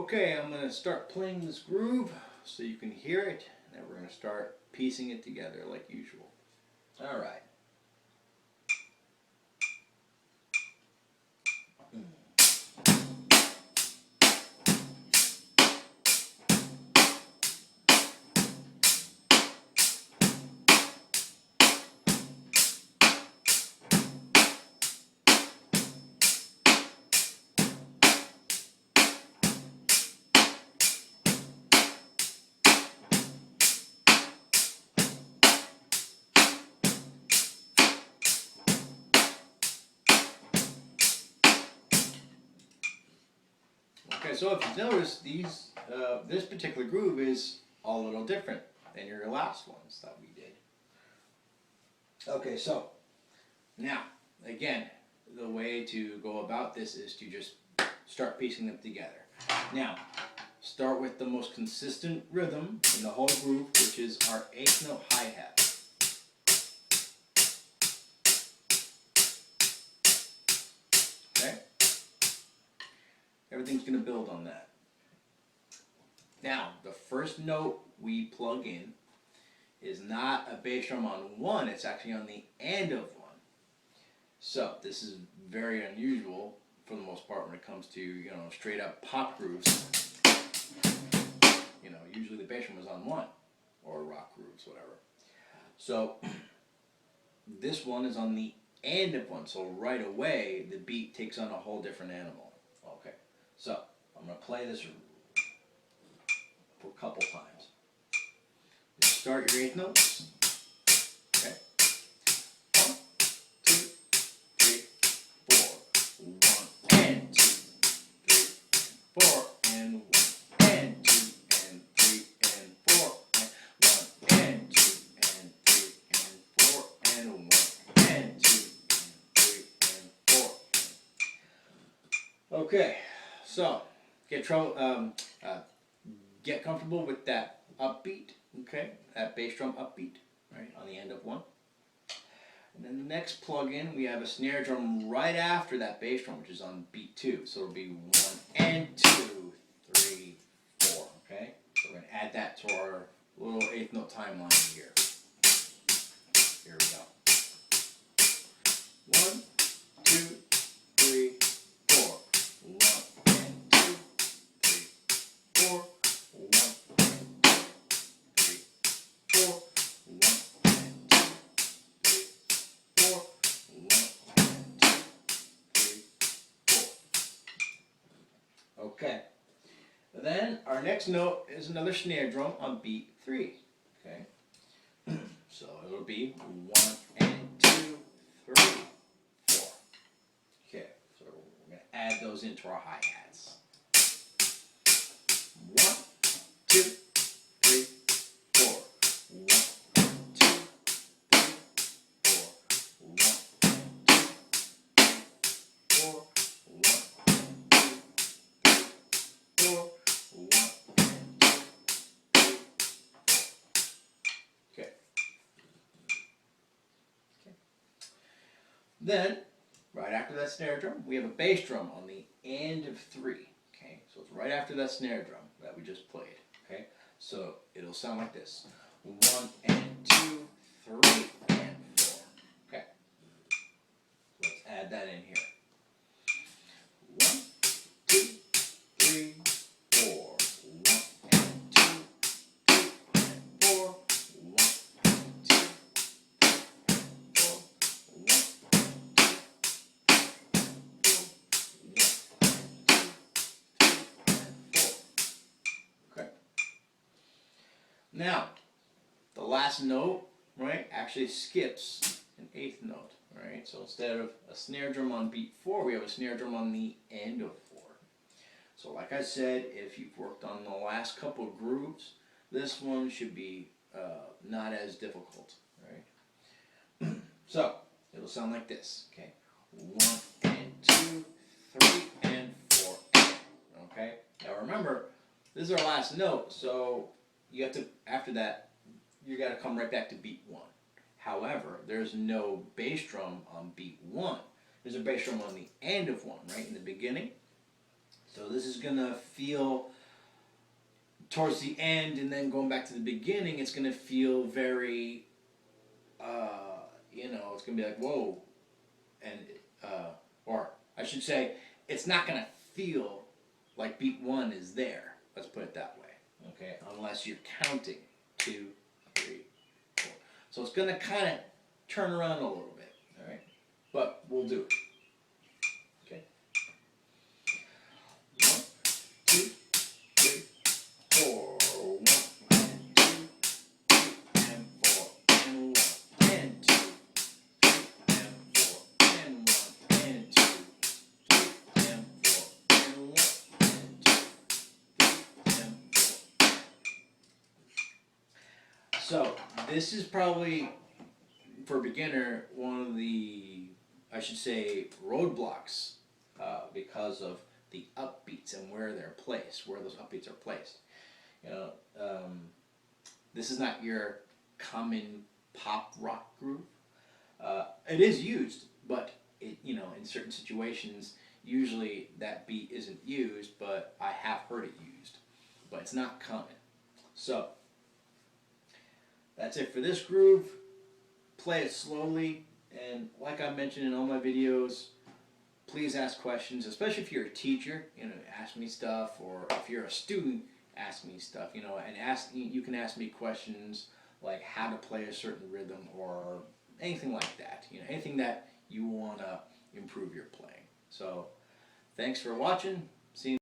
Okay, I'm going to start playing this groove so you can hear it, and then we're going to start piecing it together like usual. All right. Okay, so if you notice, this particular groove is a little different than your last ones that we did. Okay, so now, again, the way to go about this is to just start piecing them together. Now, start with the most consistent rhythm in the whole groove, which is our 8th note hi-hat. Okay? Everything's going to build on that. Now, the first note we plug in is not a bass drum on 1, it's actually on the end of 1. So, this is very unusual for the most part when it comes to, straight up pop grooves. Usually the bass drum is on 1, or rock grooves, whatever. So, this one is on the end of 1, so right away the beat takes on a whole different animal. Okay. So, I'm going to play this for a couple times. Just start your 8th notes. Okay. 1, 2, 3, 4. 1 and 2, 3, 4, and 1 and 2 and 3 and 4 and 1 and 2 and 3 and 4 and 1 and 2 and 3 and 4. Okay. So, get comfortable with that upbeat, okay? That bass drum upbeat, right, on the end of 1. And then the next plug-in, we have a snare drum right after that bass drum, which is on beat 2. So it'll be 1 and 2, 3, 4, okay? So we're going to add that to our little 8th note timeline here. Here we go. 1, 2, 3, 4. 1 and 2, 3, 4. 1 and 2, 3, 4. 1 and 2, 3, 4. 1 and 2, 3, 4. Okay. Then our next note is another snare drum on beat 3. Okay. So it'll be 1 and 2, 3, 4. Okay. So we're going to add those into our hi-hats. 1, 2, 3, 4. 1, 2, 3, 4. 1, 2, 3, 4. 1, 2, 3, 4. 1, 2, 3, 4. Okay. Then, right after that snare drum, we have a bass drum on the end of 3. Okay, so it's right after that snare drum that we just played. Okay, so it'll sound like this: 1 and 2, 3 and 4. Okay, so let's add that in here. 1, 2, 3, 4. 1 and 2, 3 and 4. 1 and 2, 3 and 4. 1 and 2, 3, 4. Okay. Now, the last note, right, actually skips an 8th note, right? So instead of a snare drum on beat 4, we have a snare drum on the end of 4. So like I said, if you've worked on the last couple of grooves, this one should be not as difficult, right? So, it'll sound like this, okay? 1 and 2, 3 and 4, okay? Now remember, this is our last note, so you have to, after that, you got to come right back to beat 1. However, there's no bass drum on beat 1. There's a bass drum on the end of 1, right, in the beginning. So this is going to feel towards the end and then going back to the beginning, it's going to feel very, it's going to be like, whoa. And, or I should say, it's not going to feel like beat 1 is there. Let's put it that way. Okay? Unless you're counting 2, 3, 4. So it's going to kind of turn around a little bit. All right? But we'll do it. Okay? 1, 2, 3, 4. 1 and 2, 3 and 4 and 1 and 2, 3 and 4 and 1 and 2, 3 and 4 and 1 and 2, 3 and 4. So this is probably, for a beginner, one of the, I should say, roadblocks because of the upbeats and where they're placed, where those upbeats are placed. This is not your common pop rock groove. It is used, but in certain situations, usually that beat isn't used, but I have heard it used, but it's not common. So that's it for this groove. Play it slowly, and like I mentioned in all my videos, please ask questions, especially if you're a teacher. Ask me stuff, or if you're a student, ask me stuff. And you can ask me questions like how to play a certain rhythm or anything like that. Anything that you want to improve your playing. So, thanks for watching.